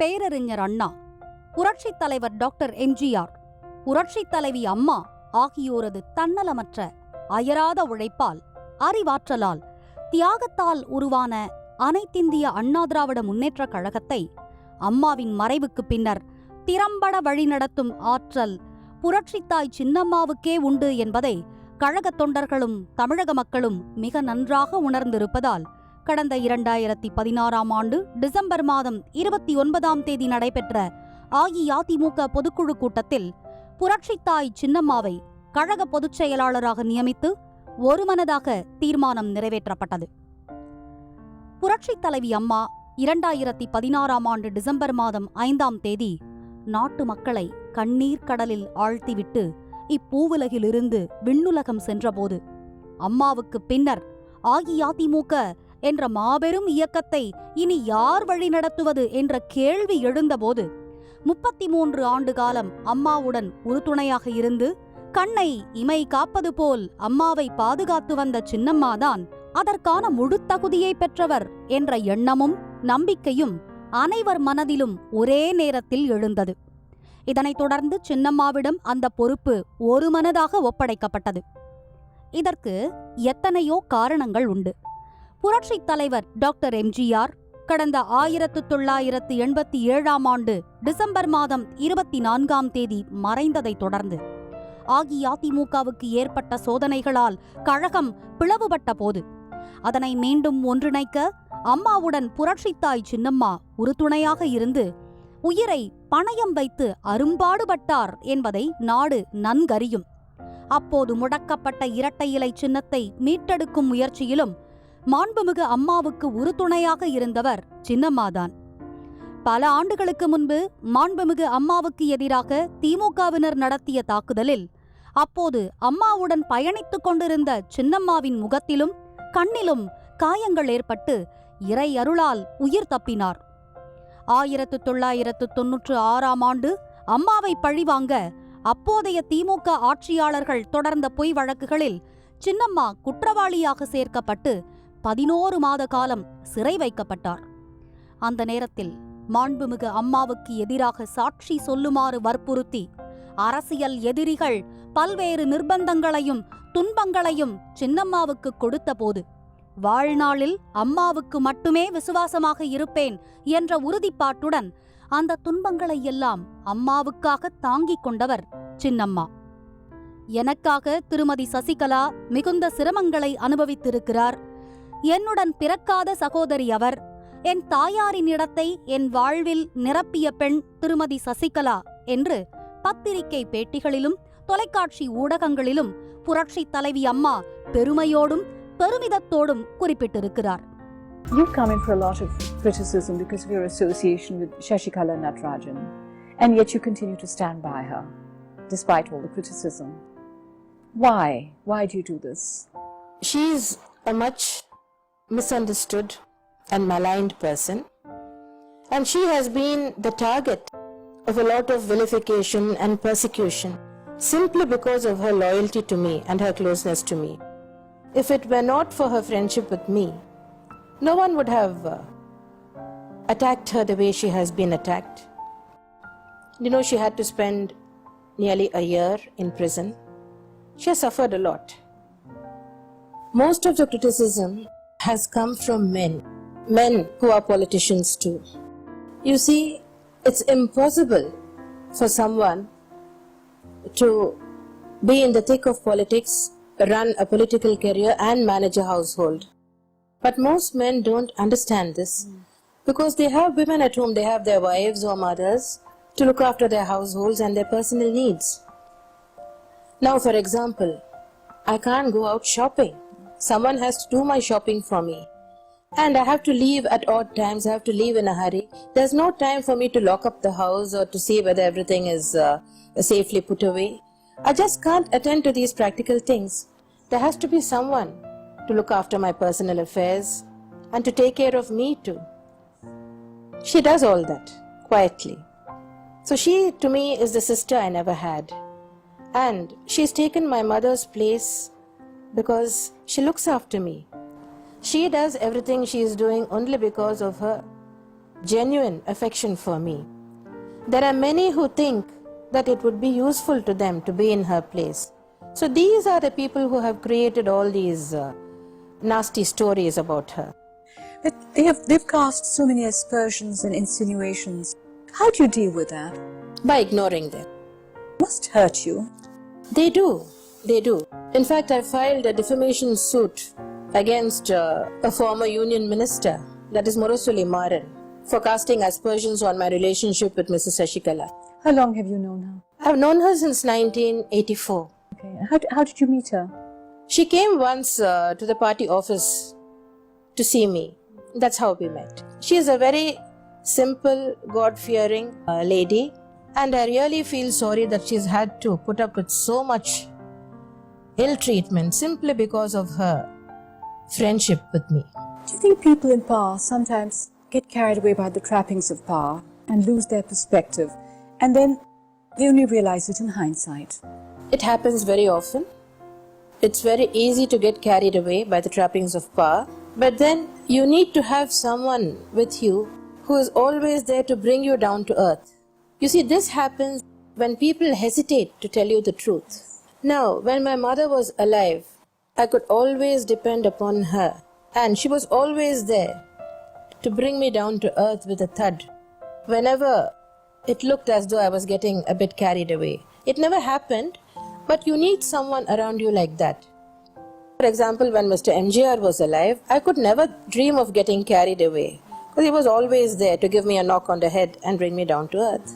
பேரறிஞர் அண்ணா, புரட்சித் தலைவர் டாக்டர் எம்ஜிஆர், புரட்சித் தலைவி அம்மா ஆகியோரது தன்னலமற்ற அயராத உழைப்பால், அறிவாற்றலால், தியாகத்தால் உருவான அனைத்திந்திய அண்ணா திராவிட முன்னேற்றக் கழகத்தை அம்மாவின் மறைவுக்கு பின்னர் திறம்பட வழிநடத்தும் ஆற்றல் புரட்சித்தாய் சின்னம்மாவுக்கே உண்டு என்பதை கழகத் தொண்டர்களும் தமிழக மக்களும் மிக நன்றாக உணர்ந்திருப்பதால் கடந்த 2016ஆம் ஆண்டு டிசம்பர் மாதம் 29ஆம் தேதி நடைபெற்ற அஇஅதிமுக பொதுக்குழு கூட்டத்தில் புரட்சித்தாய் சின்னம்மாவை கழக பொதுச் செயலாளராக நியமித்து ஒருமனதாக தீர்மானம் நிறைவேற்றப்பட்டது. புரட்சித் தலைவி அம்மா 2016ஆம் ஆண்டு டிசம்பர் மாதம் 5ஆம் தேதி நாட்டு மக்களை கண்ணீர் கடலில் ஆழ்த்திவிட்டு இப்பூவுலகிலிருந்து விண்ணுலகம் சென்றபோது, அம்மாவுக்கு பின்னர் அஇஅதிமுக என்ற மாபெரும் இயக்கத்தை இனி யார் வழிநடத்துவது என்ற கேள்வி எழுந்தபோது 33 ஆண்டு காலம் அம்மாவுடன் உறுதுணையாக இருந்து கண்ணை இமை காப்பது போல் அம்மாவை பாதுகாத்து வந்த சின்னம்மாதான் அதற்கான முழு தகுதியை பெற்றவர் என்ற எண்ணமும் நம்பிக்கையும் அனைவர் மனதிலும் ஒரே நேரத்தில் எழுந்தது. இதனைத் தொடர்ந்து சின்னம்மாவிடம் அந்த பொறுப்பு ஒருமனதாக ஒப்படைக்கப்பட்டது. இதற்கு எத்தனையோ காரணங்கள் உண்டு. புரட்சித் தலைவர் டாக்டர் எம்ஜிஆர் கடந்த 1987ஆம் ஆண்டு டிசம்பர் மாதம் 24ஆம் தேதி மறைந்ததைத் தொடர்ந்து அஇஅதிமுகவுக்கு ஏற்பட்ட சோதனைகளால் கழகம் பிளவுபட்ட போது அதனை மீண்டும் ஒன்றிணைக்க அம்மாவுடன் புரட்சித்தாய் சின்னம்மா உறுதுணையாக இருந்து உயிரை பணயம் வைத்து அரும்பாடுபட்டார் என்பதை நாடு நன்கறியும். அப்போது முடக்கப்பட்ட இரட்டை இலை சின்னத்தை மீட்டெடுக்கும் முயற்சியிலும் மாண்புமிகு அம்மாவுக்கு உறுதுணையாக இருந்தவர் சின்னம்மாதான். பல ஆண்டுகளுக்கு முன்பு மாண்புமிகு அம்மாவுக்கு எதிராக திமுகவினர் நடத்திய தாக்குதலில் அப்போது அம்மாவுடன் பயணித்துக் கொண்டிருந்த சின்னம்மாவின் முகத்திலும் கண்ணிலும் காயங்கள் ஏற்பட்டு இறை அருளால் உயிர் தப்பினார். 1996ஆம் ஆண்டு அம்மாவை பழிவாங்க அப்போதைய திமுக ஆட்சியாளர்கள் தொடர்ந்த பொய் வழக்குகளில் சின்னம்மா குற்றவாளியாக சேர்க்கப்பட்டு 11 மாத காலம் சிறை வைக்கப்பட்டார். அந்த நேரத்தில் மாண்புமிகு அம்மாவுக்கு எதிராக சாட்சி சொல்லுமாறு வற்புறுத்தி அரசியல் எதிரிகள் பல்வேறு நிர்பந்தங்களையும் துன்பங்களையும் சின்னம்மாவுக்கு கொடுத்த போது வாழ்நாளில் அம்மாவுக்கு மட்டுமே விசுவாசமாக இருப்பேன் என்ற உறுதிப்பாட்டுடன் அந்த துன்பங்களை எல்லாம் அம்மாவுக்காக தாங்கிக் கொண்டவர் சின்னம்மா. எனக்காக திருமதி சசிகலா மிகுந்த சிரமங்களை அனுபவித்திருக்கிறார். என்னுடன் பிறக்காத சகோதரி அவர். என் தாயாரின் இடத்தை என் வாழ்வில் நிரப்பிய பெண் திருமதி சசிகலா என்று பத்திரிகை பேட்டிகளிலும் தொலைக்காட்சி ஊடகங்களிலும் புரட்சித் தலைவி அம்மா பெருமையோடும் பெருமிதத்தோடும் குறிப்பிட்டிருக்கிறார். You come in for a lot of criticism because of your association with Shashikala Natarajan, and yet you continue to stand by her despite all the criticism. Why? Why do you do this? She is a much misunderstood and maligned person, and she has been the target of a lot of vilification and persecution simply because of her loyalty to me and her closeness to me. If it were not for her friendship with me, no one would have attacked her the way she has been attacked. You know, she had to spend nearly a year in prison. She has suffered a lot. Most of the criticism has come from men who are politicians too. You see, it's impossible for someone to be in the thick of politics, run a political career and manage a household. But most men don't understand this because they have women at home, they have their wives or mothers to look after their households and their personal needs. Now, for example, I can't go out shopping. Someone has to do my shopping for me. And I have to leave at odd times, I have to leave in a hurry. There's no time for me to lock up the house or to see whether everything is safely put away. I just can't attend to these practical things. There has to be someone to look after my personal affairs and to take care of me too. She does all that quietly. So she to me is the sister I never had. And she's taken my mother's place because she looks after me. She does everything she is doing only because of her genuine affection for me. There are many who think that it would be useful to them to be in her place. So these are the people who have created all these nasty stories about her. But they've cast so many aspersions and insinuations. How do you deal with that? By ignoring them. Must hurt you. They do. They do. In fact, I filed a defamation suit against a former union minister, that is Murasuli Maran, for casting aspersions on my relationship with Mrs. Shashikala. How long have you known her? I've known her since 1984. Okay. How did you meet her? She came once to the party office to see me. That's how we met. She is a very simple, God-fearing lady, and I really feel sorry that she's had to put up with so much ill treatment simply because of her friendship with me. Do you think people in power sometimes get carried away by the trappings of power and lose their perspective, and then they only realize it in hindsight? It happens very often. It's very easy to get carried away by the trappings of power, but then you need to have someone with you who is always there to bring you down to earth. You see, this happens when people hesitate to tell you the truth. Now, when my mother was alive, I could always depend upon her, and she was always there to bring me down to earth with a thud whenever it looked as though I was getting a bit carried away. It never happened, but you need someone around you like that. For example, when Mr. MGR was alive, I could never dream of getting carried away because he was always there to give me a knock on the head and bring me down to earth.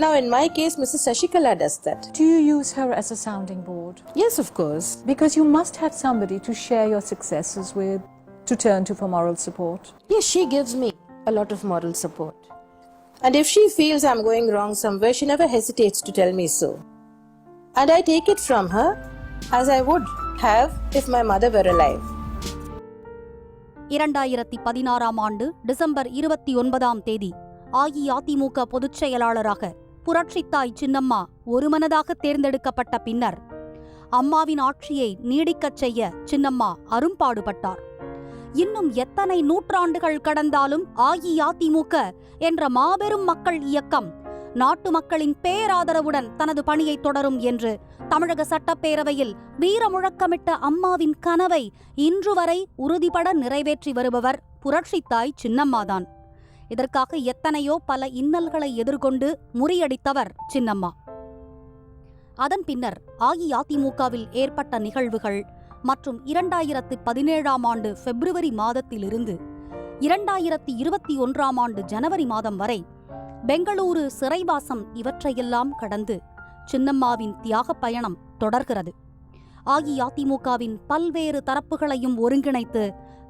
Now, in my case, Mrs. Shashikala does that. Do you use her as a sounding board? Yes, of course. Because you must have somebody to share your successes with, to turn to for moral support. Yes, she gives me a lot of moral support. And if she feels I'm going wrong somewhere, she never hesitates to tell me so. And I take it from her as I would have if my mother were alive. 2016 ஆண்டு December 29ஆம் தேதி அஇஅதிமுக பொதுச் செயலாளராக புரட்சித்தாய் சின்னம்மா ஒருமனதாக தேர்ந்தெடுக்கப்பட்ட பின்னர் அம்மாவின் ஆட்சியை நீடிக்கச் செய்ய சின்னம்மா அரும்பாடுபட்டார். இன்னும் எத்தனை நூற்றாண்டுகள் கடந்தாலும் அஇஅதிமுக என்ற மாபெரும் மக்கள் இயக்கம் நாட்டு மக்களின் பேராதரவுடன் தனது பணியை தொடரும் என்று தமிழக சட்டப்பேரவையில் வீரமுழக்கமிட்ட அம்மாவின் கனவை இன்று வரை உறுதிபட நிறைவேற்றி வருபவர் புரட்சித்தாய் சின்னம்மாதான். இதற்காக எத்தனையோ பல இன்னல்களை எதிர்கொண்டு முறியடித்தவர் சின்னம்மா. அதன் பின்னர் அஇஅதிமுகவில் ஏற்பட்ட நிகழ்வுகள் மற்றும் 2017ஆம் ஆண்டு பிப்ரவரி மாதத்திலிருந்து 2021ஆம் ஆண்டு ஜனவரி மாதம் வரை பெங்களூரு சிறைவாசம் இவற்றையெல்லாம் கடந்து சின்னம்மாவின் தியாகப் பயணம் தொடர்கிறது. அஇஅதிமுகவின் பல்வேறு தரப்புகளையும் ஒருங்கிணைத்து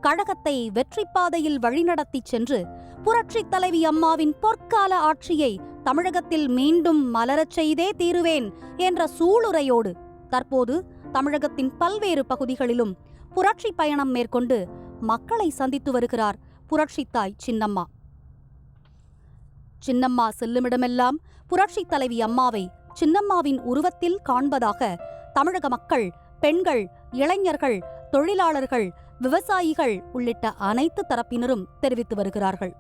கழகத்தை வெற்றிப்பாதையில் வழிநடத்திச் சென்று புரட்சித் தலைவி அம்மாவின் பொற்கால ஆட்சியை தமிழகத்தில் மீண்டும் மலரச் செய்தே தீருவேன் என்ற சூளுரையோடு தற்போது தமிழகத்தின் பல்வேறு பகுதிகளிலும் புரட்சி பயணம் மேற்கொண்டு மக்களை சந்தித்து வருகிறார் புரட்சித்தாய் சின்னம்மா. சின்னம்மா செல்லுமிடமெல்லாம் புரட்சித் தலைவி அம்மாவை சின்னம்மாவின் உருவத்தில் காண்பதாக தமிழக மக்கள், பெண்கள், இளைஞர்கள், தொழிலாளர்கள், விவசாயிகள் உள்ளிட்ட அனைத்து தரப்பினரும் தெரிவித்து வருகிறார்கள்.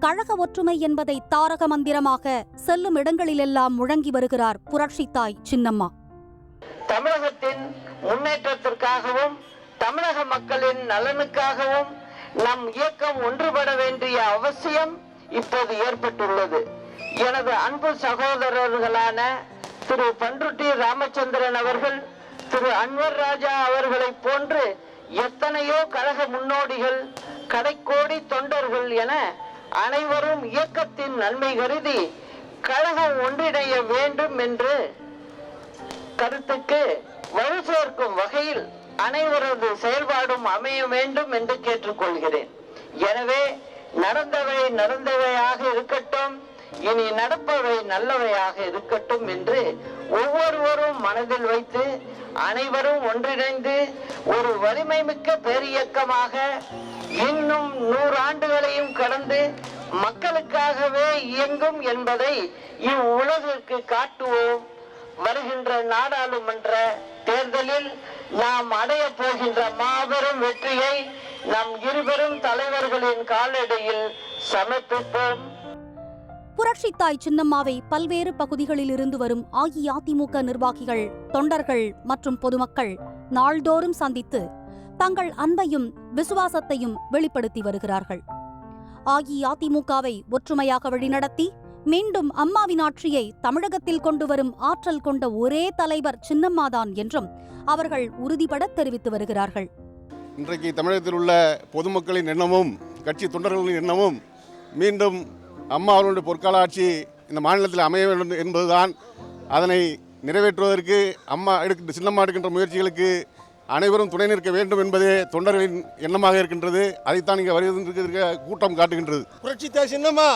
கழக ஒற்றுமை என்பதை தாரக மந்திரமாக செல்லும் இடங்களிலெல்லாம் முழங்கி வருகிறார் புரட்சித்தாய் சின்னம்மா. தமிழகத்தின் முன்னேற்றத்திற்காகவும் தமிழக மக்களின் நலனுக்காகவும் நம் இயக்கம் ஒன்றுபட வேண்டிய அவசியம் இப்போது ஏற்பட்டுள்ளது. எனது அன்பு சகோதரர்களான திரு பண்ருட்டி ராமச்சந்திரன் அவர்கள், திரு அன்வர் ராஜா அவர்களை போன்று எத்தனையோ கழக முன்னோடிகள், கடைக்கோடி தொண்டர்கள் என அனைவரும் இயக்கத்தின் நன்மை கருதி கழகம் ஒன்றிணைய வேண்டும் என்று கருத்துக்கு வலு சேர்க்கும் வகையில் அனைவரது செயல்பாடும் அமைய வேண்டும் என்று கேட்டுக்கொள்கிறேன். எனவே நடந்தவை நடந்தவையாக இருக்கட்டும், இனி நடப்பவை நல்லவையாக இருக்கட்டும் என்று ஒவ்வொருவரும் மனதில் வைத்து அனைவரும் ஒன்றிணைந்து ஒரு வலிமை மிக்க பேரியக்கமாக இன்னும் 100 ஆண்டுகளையும் கடந்து மக்களுக்காகவே இயங்கும் என்பதை இவ்வுலகிற்கு காட்டுவோம். வருகின்ற நாடாளுமன்ற தேர்தலில் நாம் அடைய போகின்ற மாபெரும் வெற்றியை நம் இருவரும் தலைவர்களின் காலடியில் சமர்ப்பிப்போம். புரட்சித்தாய் சின்னம்மாவை பல்வேறு பகுதிகளில் இருந்து வரும் அஇஅதிமுக நிர்வாகிகள், தொண்டர்கள் மற்றும் பொதுமக்கள் நாள்தோறும் சந்தித்து தங்கள் அன்பையும் விசுவாசத்தையும் வெளிப்படுத்தி வருகிறார்கள். அஇஅதிமுகவை ஒற்றுமையாக வழிநடத்தி மீண்டும் அம்மாவின் ஆட்சியை தமிழகத்தில் கொண்டு வரும் ஆற்றல் கொண்ட ஒரே தலைவர் சின்னம்மாதான் என்றும் அவர்கள் உறுதிபட தெரிவித்து வருகிறார்கள். இன்றைக்கு தமிழகத்தில் உள்ள பொதுமக்களின் எண்ணமும் கட்சி தொண்டர்களின் எண்ணமும் மீண்டும் அம்மா அவர்களுடைய பொற்கால ஆட்சி இந்த மாநிலத்தில் அமைய வேண்டும் என்பதுதான். அதனை நிறைவேற்றுவதற்கு சின்னம்மா எடுக்கின்ற முயற்சிகளுக்கு அனைவரும் துணை நிற்க வேண்டும் என்பதே தொண்டர்களின் எண்ணமாக இருக்கின்றது. அதைத்தான் இங்கே வருகின்ற கூட்டம் காட்டுகின்றது. புரட்சித்தாய் சின்னம்மா,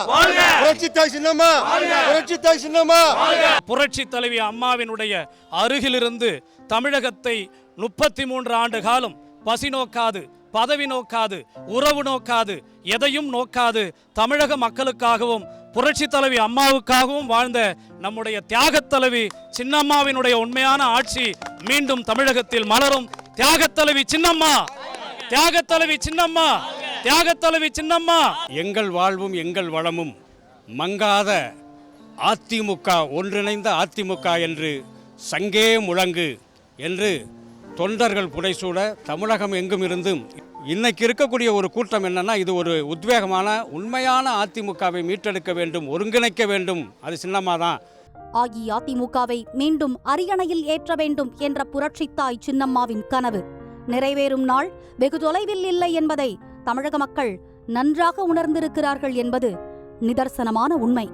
புரட்சித்தாய் சின்னம்மா, புரட்சித்தாய் சின்னம்மா. புரட்சி தலைவி அம்மாவினுடைய அருகிலிருந்து தமிழகத்தை 33 ஆண்டு காலம் பசி நோக்காது, பதவி நோக்காது, உறவு நோக்காது, எதையும் நோக்காது தமிழக மக்களுக்காகவும் புரட்சி தலைவி அம்மாவுக்காகவும் வாழ்ந்த நம்முடைய தியாகத் தலைவி சின்னம்மாவினுடைய உண்மையான ஆட்சி மீண்டும் தமிழகத்தில் மலரும். தியாகத் தலைவி சின்னம்மா, தியாகத் தலைவி சின்னம்மா, தியாகத் தலைவி சின்னம்மா. எங்கள் வாழ்வும் எங்கள் வளமும் மங்காத அதிமுக, ஒன்றிணைந்த அதிமுக என்று சங்கே முழங்கு என்று தொண்டர்கள் புடைசூட தமிழகம் எங்கும் இருந்தும் இன்னைக்கு இருக்கக்கூடிய ஒரு கூட்டம் என்னன்னா, இது ஒரு உத்வேகமான உண்மையான அதிமுகவை மீட்டெடுக்க வேண்டும், ஒருங்கிணைக்க வேண்டும். அது சின்னம்மா தான். அஇஅதிமுகவை மீண்டும் அரியணையில் ஏற்ற வேண்டும் என்ற புரட்சித்தாய் சின்னம்மாவின் கனவு நிறைவேறும் நாள் வெகு தொலைவில் இல்லை என்பதை தமிழக மக்கள் நன்றாக உணர்ந்திருக்கிறார்கள் என்பது நிதர்சனமான உண்மை.